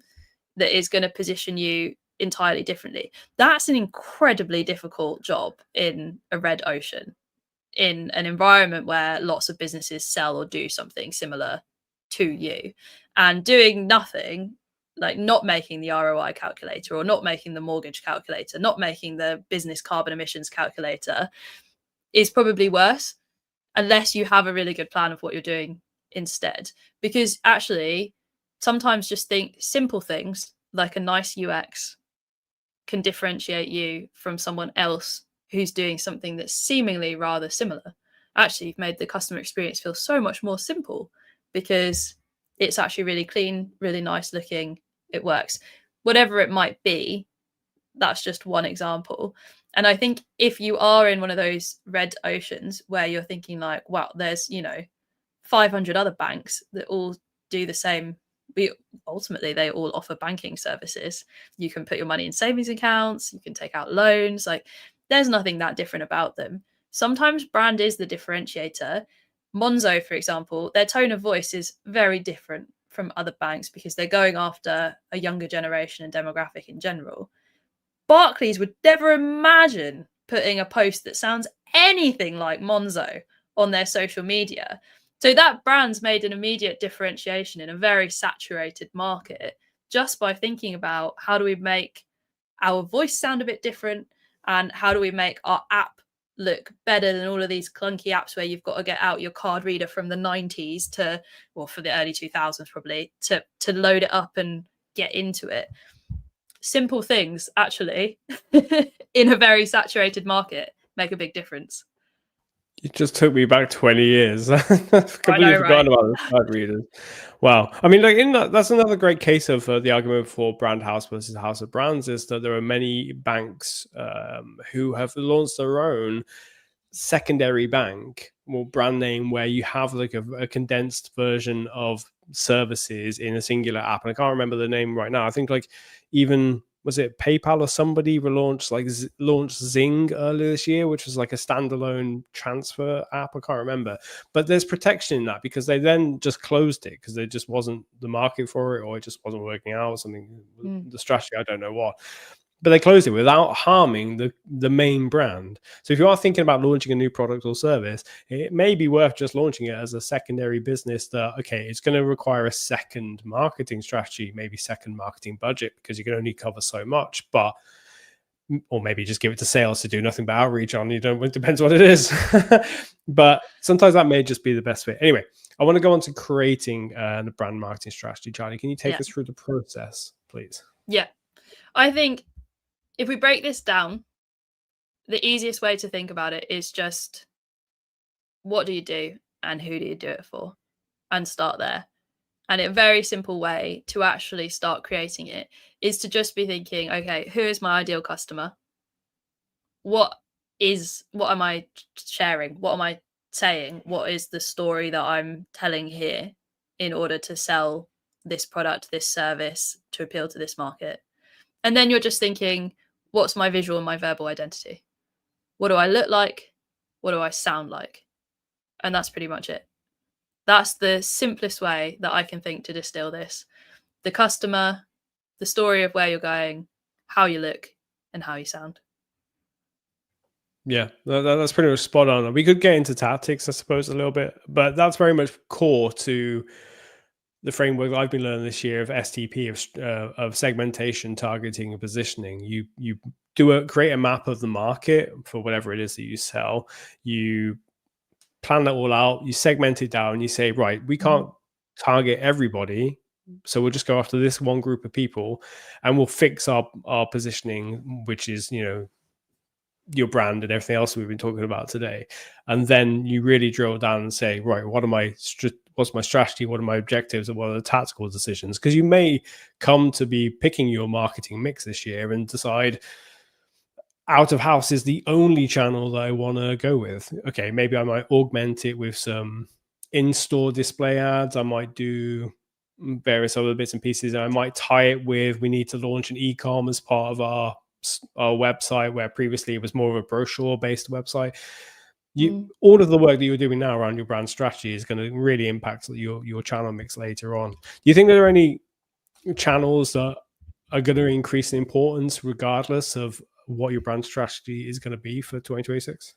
that is going to position you entirely differently. That's an incredibly difficult job in a red ocean, in an environment where lots of businesses sell or do something similar to you, and doing nothing, like not making the ROI calculator or not making the mortgage calculator, not making the business carbon emissions calculator, is probably worse, unless you have a really good plan of what you're doing instead. Because actually, sometimes just think simple things like a nice UX can differentiate you from someone else who's doing something that's seemingly rather similar. Actually, you've made the customer experience feel so much more simple because it's actually really clean, really nice looking. It works. Whatever it might be, that's just one example. And I think if you are in one of those red oceans where you're thinking like, wow, there's, 500 other banks that all do the same, ultimately they all offer banking services. You can put your money in savings accounts, you can take out loans, like there's nothing that different about them. Sometimes brand is the differentiator. Monzo, for example, their tone of voice is very different from other banks because they're going after a younger generation and demographic in general. Barclays would never imagine putting a post that sounds anything like Monzo on their social media. So that brand's made an immediate differentiation in a very saturated market just by thinking about how do we make our voice sound a bit different, and how do we make our app look better than all of these clunky apps where you've got to get out your card reader from the 90s to, well, for the early 2000s probably, to load it up and get into it. Simple things, actually, in a very saturated market, make a big difference. You just took me back 20 years. I've completely forgotten about the card readers. Wow. I mean, like that's another great case of the argument for brand house versus house of brands, is that there are many banks who have launched their own secondary bank or brand name where you have like a condensed version of services in a singular app. And I can't remember the name right now. I think like even, was it PayPal or somebody launched Zing earlier this year, which was like a standalone transfer app. I can't remember, but there's protection in that because they then just closed it because there just wasn't the market for it, or it just wasn't working out. Something, the strategy, I don't know what. But they closed it without harming the main brand. So if you are thinking about launching a new product or service, it may be worth just launching it as a secondary business that, okay, it's going to require a second marketing strategy, maybe second marketing budget, because you can only cover so much, or maybe just give it to sales to do nothing but outreach on. It depends what it is. But sometimes that may just be the best fit. Anyway, I want to go on to creating the brand marketing strategy. Charlie, can you take us through the process, please? Yeah. I think if we break this down, the easiest way to think about it is just what do you do and who do you do it for? And start there. And a very simple way to actually start creating it is to just be thinking, okay, who is my ideal customer? What am I sharing? What am I saying? What is the story that I'm telling here in order to sell this product, this service, to appeal to this market? And then you're just thinking, what's my visual and my verbal identity? What do I look like? What do I sound like? And that's pretty much it. That's the simplest way that I can think to distill this. The customer, the story of where you're going, how you look, and how you sound. Yeah, that's pretty much spot on. We could get into tactics, I suppose, a little bit, but that's very much core to the framework I've been learning this year of STP, of segmentation, targeting, and positioning. You create a map of the market for whatever it is that you sell. You plan that all out. You segment it down. You say, right, we can't target everybody, so we'll just go after this one group of people, and we'll fix our positioning, which is, you know, your brand and everything else we've been talking about today. And then you really drill down and say, right, what's my strategy? What are my objectives? And what are the tactical decisions? Because you may come to be picking your marketing mix this year and decide out of house is the only channel that I want to go with. Okay, maybe I might augment it with some in-store display ads. I might do various other bits and pieces. And I might tie it with, we need to launch an e-com as part of our website, where previously it was more of a brochure based website. All of the work that you're doing now around your brand strategy is going to really impact your channel mix later on. Do you think there are any channels that are going to increase in importance regardless of what your brand strategy is going to be for 2026?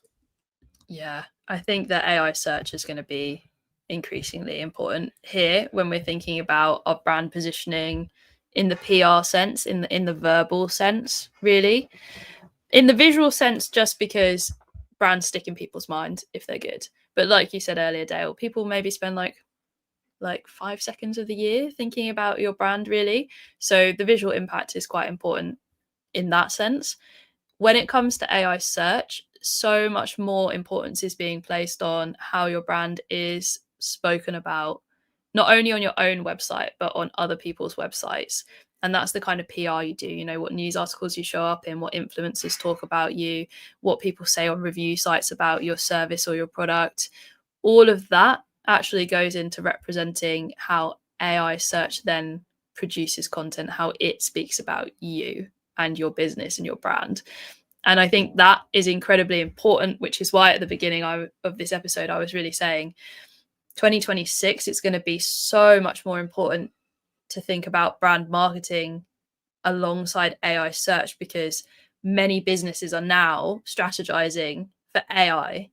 Yeah, I think that AI search is going to be increasingly important here when we're thinking about our brand positioning in the PR sense, in the verbal sense, really. In the visual sense, just because brands stick in people's minds if they're good. But like you said earlier, Dale, people maybe spend like 5 seconds of the year thinking about your brand, really. So the visual impact is quite important in that sense. When it comes to AI search, so much more importance is being placed on how your brand is spoken about, not only on your own website, but on other people's websites. And that's the kind of PR you do, you know, what news articles you show up in, what influencers talk about you, what people say on review sites about your service or your product. All of that actually goes into representing how AI search then produces content, how it speaks about you and your business and your brand. And I think that is incredibly important, which is why at the beginning of this episode, I was really saying 2026, it's going to be so much more important to think about brand marketing alongside AI search, because many businesses are now strategizing for AI.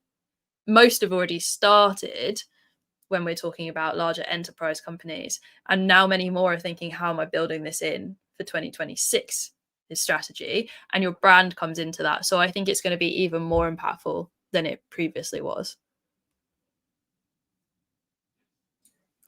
Most have already started when we're talking about larger enterprise companies. And now many more are thinking, how am I building this in for 2026? His strategy, and your brand comes into that. So I think it's going to be even more impactful than it previously was.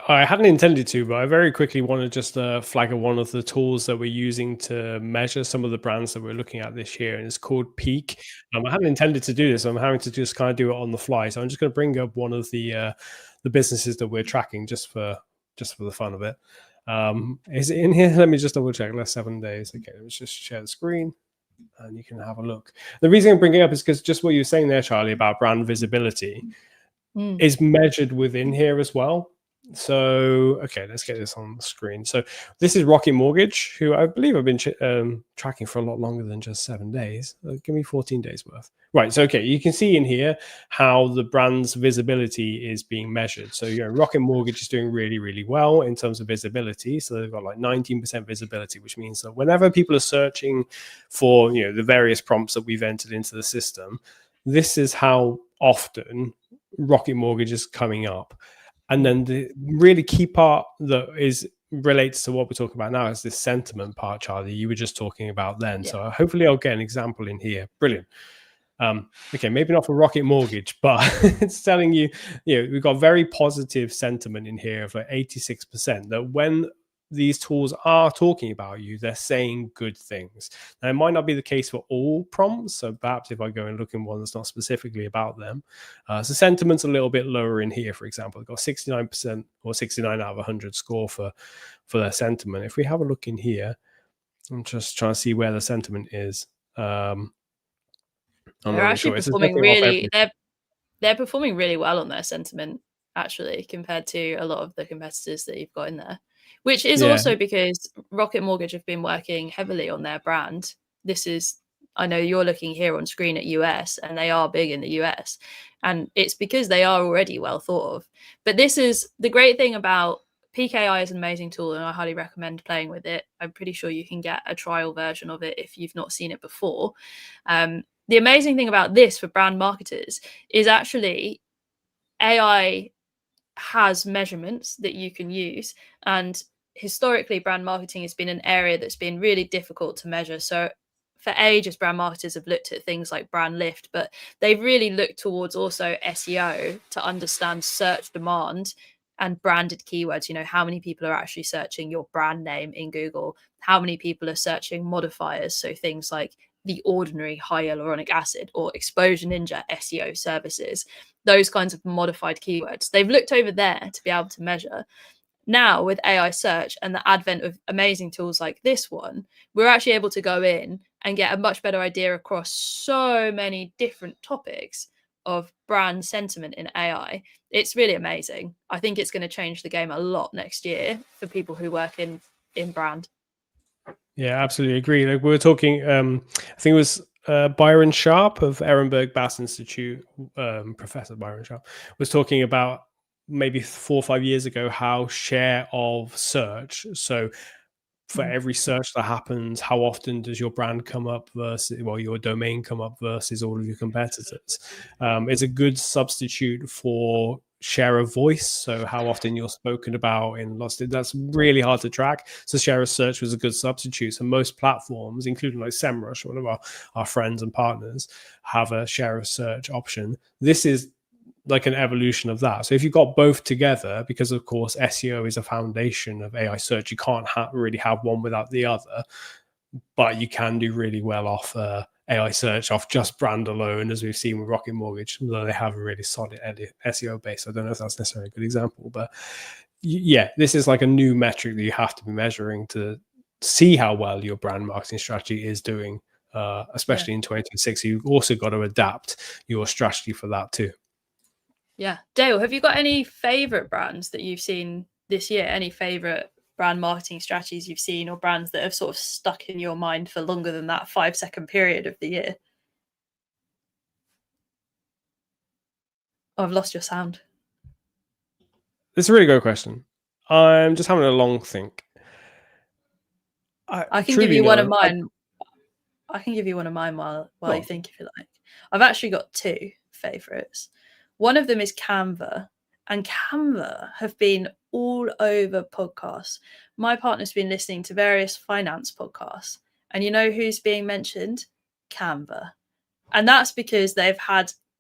I hadn't intended to, but I very quickly want to just flag one of the tools that we're using to measure some of the brands that we're looking at this year, and it's called Peak. I hadn't intended to do this. I'm having to just kind of do it on the fly. So I'm just going to bring up one of the businesses that we're tracking just for the fun of it. Is it in here? Let me just double check. Last 7 days. Okay, let's just share the screen and you can have a look. The reason I'm bringing it up is because just what you were saying there, Charlie, about brand visibility is measured within here as well. So, okay, let's get this on the screen. So this is Rocket Mortgage, who I believe I've been tracking for a lot longer than just 7 days. Give me 14 days worth. Right, so okay, you can see in here how the brand's visibility is being measured. So, you know, Rocket Mortgage is doing really, really well in terms of visibility. So they've got like 19% visibility, which means that whenever people are searching for, you know, the various prompts that we've entered into the system, this is how often Rocket Mortgage is coming up. And then the really key part that relates to what we're talking about now is this sentiment part, Charlie, you were just talking about then. Yeah. So hopefully I'll get an example in here. Brilliant. Okay, maybe not for Rocket Mortgage, but it's telling you, you know, we've got very positive sentiment in here of like 86%, that when these tools are talking about you, they're saying good things. Now, it might not be the case for all prompts. So perhaps if I go and look in one that's not specifically about them, so sentiment's a little bit lower in here, for example. They've got 69% or 69 out of 100 score for their sentiment. If we have a look in here, I'm just trying to see where the sentiment is. I'm not They're really actually sure. It's performing nothing off really. everything. They're performing really well on their sentiment, actually, compared to a lot of the competitors that you've got in there, which is Yeah. also because Rocket Mortgage have been working heavily on their brand. This is, I know you're looking here on screen at US, and they are big in the US, and it's because they are already well thought of. But this is the great thing about PKI is an amazing tool, and I highly recommend playing with it. I'm pretty sure you can get a trial version of it if you've not seen it before. The amazing thing about this for brand marketers is actually AI has measurements that you can use. And historically, brand marketing has been an area that's been really difficult to measure. So for ages, brand marketers have looked at things like brand lift, but they've really looked towards also SEO to understand search demand and branded keywords. You know, how many people are actually searching your brand name in Google? How many people are searching modifiers? So things like the ordinary high hyaluronic acid or Exposure Ninja SEO services, those kinds of modified keywords. They've looked over there to be able to measure. Now, with AI search and the advent of amazing tools like this one, we're actually able to go in and get a much better idea across so many different topics of brand sentiment in AI. It's really amazing. I think it's going to change the game a lot next year for people who work in brand. Yeah, absolutely agree. Like we were talking, I think it was Byron Sharp of Ehrenberg Bass Institute, Professor Byron Sharp, was talking about maybe 4 or 5 years ago how share of search. So for every search that happens, how often does your brand come up versus, well, your domain come up versus all of your competitors? It's a good substitute for share of voice. So how often you're spoken about in lots of, that's really hard to track. So share of search was a good substitute. So most platforms, including like SEMrush, one of our friends and partners, have a share of search option. This is like an evolution of that. So if you've got both together, because of course SEO is a foundation of AI search, you can't really have one without the other, but you can do really well off AI search off just brand alone, as we've seen with Rocket Mortgage, although they have a really solid SEO base. I don't know if that's necessarily a good example, but yeah, this is like a new metric that you have to be measuring to see how well your brand marketing strategy is doing, especially in 2026. You've also got to adapt your strategy for that too. Yeah. Dale, have you got any favorite brands that you've seen this year? Any favorite brand marketing strategies you've seen, or brands that have sort of stuck in your mind for longer than that 5-second period of the year? Oh, I've lost your sound. It's a really good question. I'm just having a long think. I can give truly you one of know. mine. I can give you one of mine while you think, if you like. I've actually got two favorites. One of them is Canva, and Canva have been all over podcasts. My partner's been listening to various finance podcasts, and you know who's being mentioned? Canva. And that's because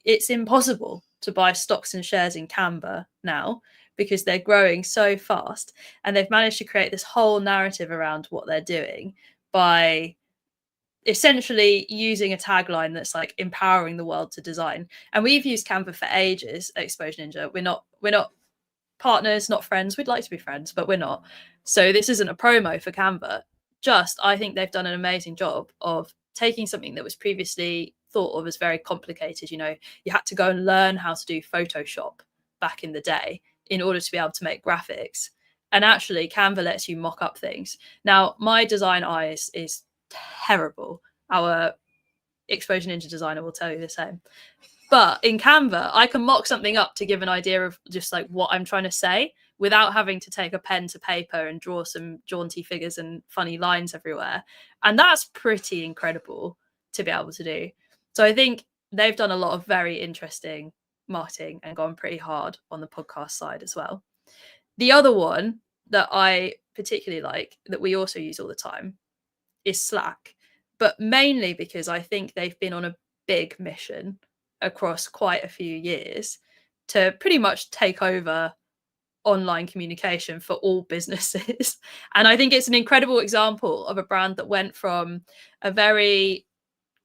it's impossible to buy stocks and shares in Canva now because they're growing so fast, and they've managed to create this whole narrative around what they're doing by essentially using a tagline that's like empowering the world to design. And we've used Canva for ages at Exposure Ninja. We're not partners, not friends. We'd like to be friends, but we're not. So this isn't a promo for Canva. Just, I think they've done an amazing job of taking something that was previously thought of as very complicated. You know, you had to go and learn how to do Photoshop back in the day in order to be able to make graphics. And actually, Canva lets you mock up things. Now, my design eye is terrible. Our Exposure Ninja designer will tell you the same. But in Canva, I can mock something up to give an idea of just like what I'm trying to say without having to take a pen to paper and draw some jaunty figures and funny lines everywhere. And that's pretty incredible to be able to do. So I think they've done a lot of very interesting marketing and gone pretty hard on the podcast side as well. The other one that I particularly like, that we also use all the time, is Slack, but mainly because I think they've been on a big mission across quite a few years to pretty much take over online communication for all businesses. And I think it's an incredible example of a brand that went from a very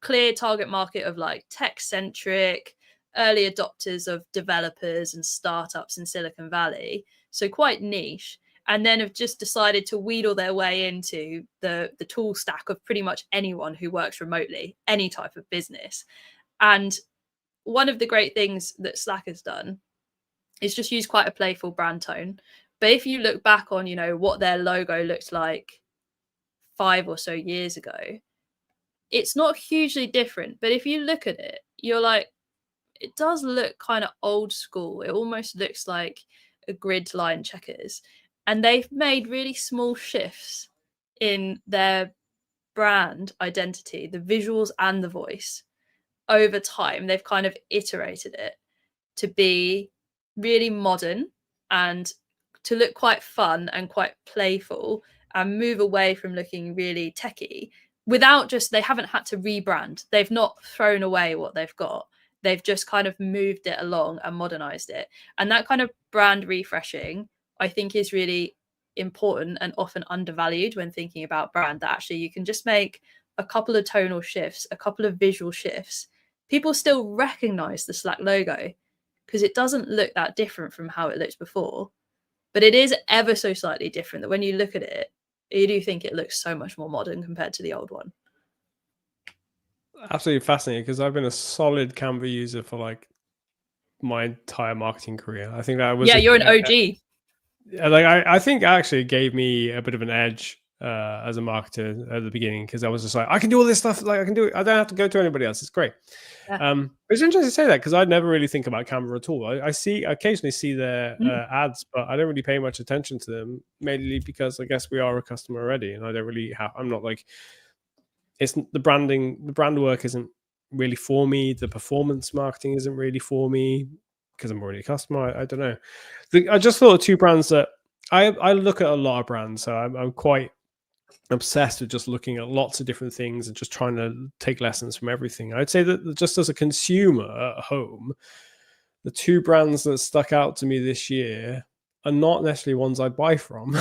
clear target market of like tech centric early adopters of developers and startups in Silicon Valley, so quite niche, and then have just decided to wheedle their way into the tool stack of pretty much anyone who works remotely, any type of business. And one of the great things that Slack has done is just use quite a playful brand tone. But if you look back on, you know, what their logo looked like 5 or so years ago, it's not hugely different. But if you look at it, you're like, it does look kind of old school. It almost looks like a grid line checkers. And they've made really small shifts in their brand identity, the visuals and the voice over time. They've kind of iterated it to be really modern and to look quite fun and quite playful, and move away from looking really techy without just, they haven't had to rebrand. They've not thrown away what they've got. They've just kind of moved it along and modernized it. And that kind of brand refreshing, I think, is really important and often undervalued when thinking about brand, that actually you can just make a couple of tonal shifts, a couple of visual shifts. People still recognize the Slack logo because it doesn't look that different from how it looked before. But it is ever so slightly different that when you look at it, you do think it looks so much more modern compared to the old one. Absolutely fascinating, because I've been a solid Canva user for like my entire marketing career. I think that was you're an OG. I think actually it gave me a bit of an edge as a marketer at the beginning, because I was just like, I can do all this stuff, like I can do it, I don't have to go to anybody else. It's great. But it's interesting to say that, because I never really think about Canva at all. I occasionally see their ads, but I don't really pay much attention to them, mainly because I guess we are a customer already, and I don't really have, I'm not like, it's the brand work isn't really for me. The performance marketing isn't really for me, because I'm already a customer. I don't know. I just thought of two brands that I look at a lot of brands, so I'm quite obsessed with just looking at lots of different things and just trying to take lessons from everything. I'd say that just as a consumer at home, the two brands that stuck out to me this year are not necessarily ones I buy from.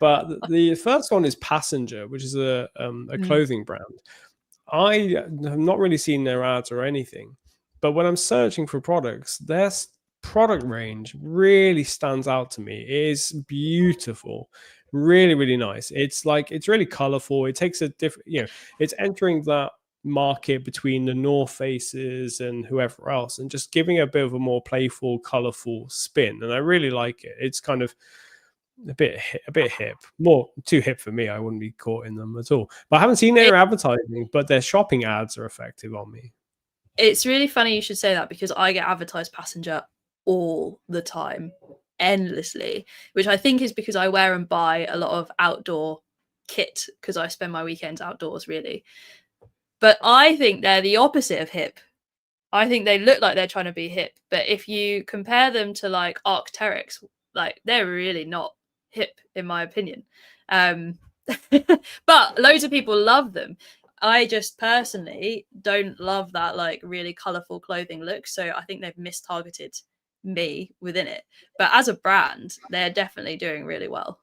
But the first one is Passenger, which is a clothing brand. I have not really seen their ads or anything, but when I'm searching for products, their product range really stands out to me. It is beautiful, really, really nice. It's like, it's really colorful. It takes a different, you know, it's entering that market between the North Faces and whoever else, and just giving a bit of a more playful, colorful spin. And I really like it. It's kind of a bit hip, more too hip for me. I wouldn't be caught in them at all. But I haven't seen their advertising, but their shopping ads are effective on me. It's really funny you should say that, because I get advertised Passenger all the time, endlessly, which I think is because I wear and buy a lot of outdoor kit, because I spend my weekends outdoors, really. But I think they're the opposite of hip. I think they look like they're trying to be hip, but if you compare them to like Arc'teryx, like they're really not hip in my opinion. But loads of people love them. I just personally don't love that like really colorful clothing look, so I think they've mistargeted me within it. But as a brand, they're definitely doing really well.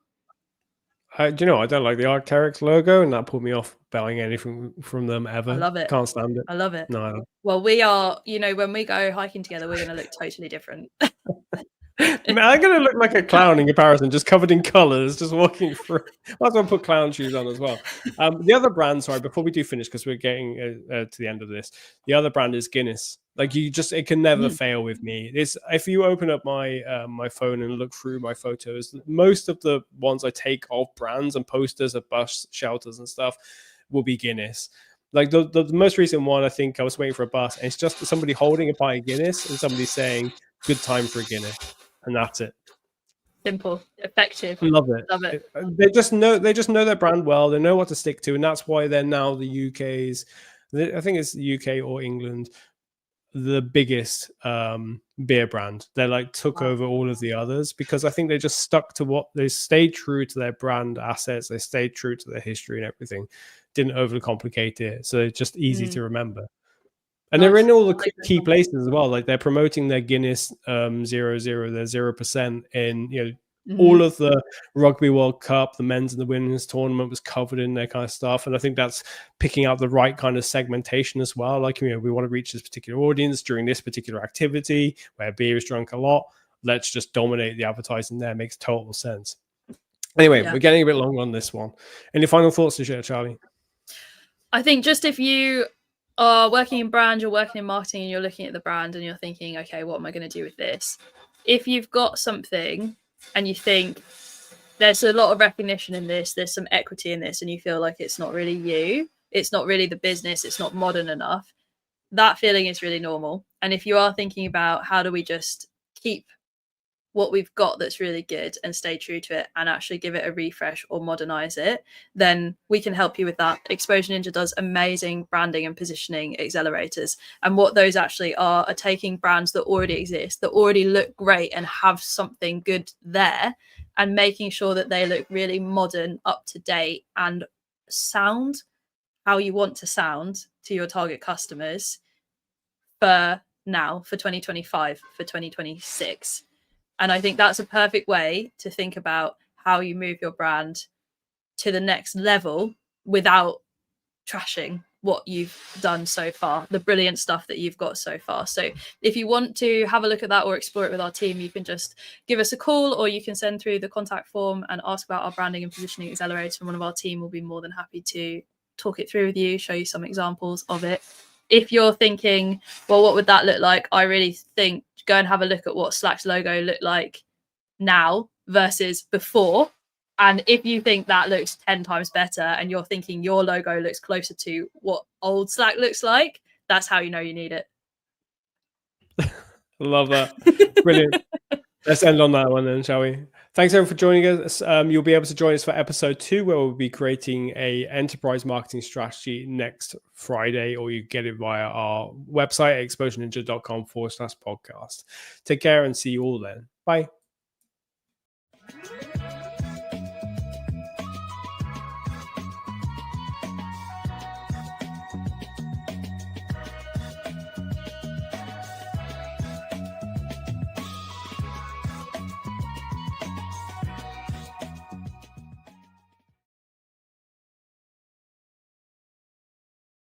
Do you know, I don't like the Arc'teryx logo, and that put me off buying anything from them ever. I love it. Can't stand it. I love it. No, I don't. Well, we are, you know, when we go hiking together, we're going to look totally different. Man, I'm gonna look like a clown in comparison, just covered in colors, just walking through. Might as well put clown shoes on as well. The other brand, sorry, before we do finish, because we're getting to the end of this, the other brand is Guinness. Like, it can never fail with me. It's, if you open up my my phone and look through my photos, most of the ones I take of brands and posters of bus shelters and stuff will be Guinness. Like the most recent one, I think I was waiting for a bus, and it's just somebody holding a pint of Guinness and somebody saying, "Good time for a Guinness." And that's it. Simple, effective. Love it. Love it. They just know their brand well. They know what to stick to, and that's why they're now the UK's. I think it's the UK or England, the biggest beer brand. They like took over all of the others, because I think they just stuck to what they stayed true to their brand assets. They stayed true to their history and everything. Didn't overcomplicate it, so it's just easy to remember. And Nice. they're in all the key places as well. Like they're promoting their Guinness 0.0, their 0% in, you know, all of the Rugby World Cup, the men's and the women's tournament was covered in their kind of stuff. And I think that's picking out the right kind of segmentation as well. Like, you know, we want to reach this particular audience during this particular activity where beer is drunk a lot. Let's just dominate the advertising there. Makes total sense. Anyway, we're getting a bit long on this one. Any final thoughts to share, Charlie? I think just if you are working in brand, you're working in marketing, and you're looking at the brand and you're thinking, okay, what am I going to do with this? If you've got something and you think there's a lot of recognition in this, there's some equity in this, and you feel like it's not really you, it's not really the business, it's not modern enough, that feeling is really normal. And if you are thinking about how do we just keep what we've got that's really good and stay true to it and actually give it a refresh or modernize it, then we can help you with that. Exposure Ninja does amazing branding and positioning accelerators. And what those actually are taking brands that already exist, that already look great and have something good there, and making sure that they look really modern, up to date, and sound how you want to sound to your target customers for now, for 2025, for 2026. And I think that's a perfect way to think about how you move your brand to the next level without trashing what you've done so far, the brilliant stuff that you've got so far. So if you want to have a look at that or explore it with our team, you can just give us a call, or you can send through the contact form and ask about our branding and positioning accelerator, and one of our team will be more than happy to talk it through with you, show you some examples of it. If you're thinking, well, what would that look like? I really think go and have a look at what Slack's logo looked like now versus before. And if you think that looks 10 times better and you're thinking your logo looks closer to what old Slack looks like, that's how you know you need it. Love that. Brilliant. Let's end on that one then, shall we? Thanks everyone for joining us. You'll be able to join us for episode 2, where we'll be creating a enterprise marketing strategy next Friday, or you get it via our website at exposureninja.com/podcast. Take care and see you all then. Bye.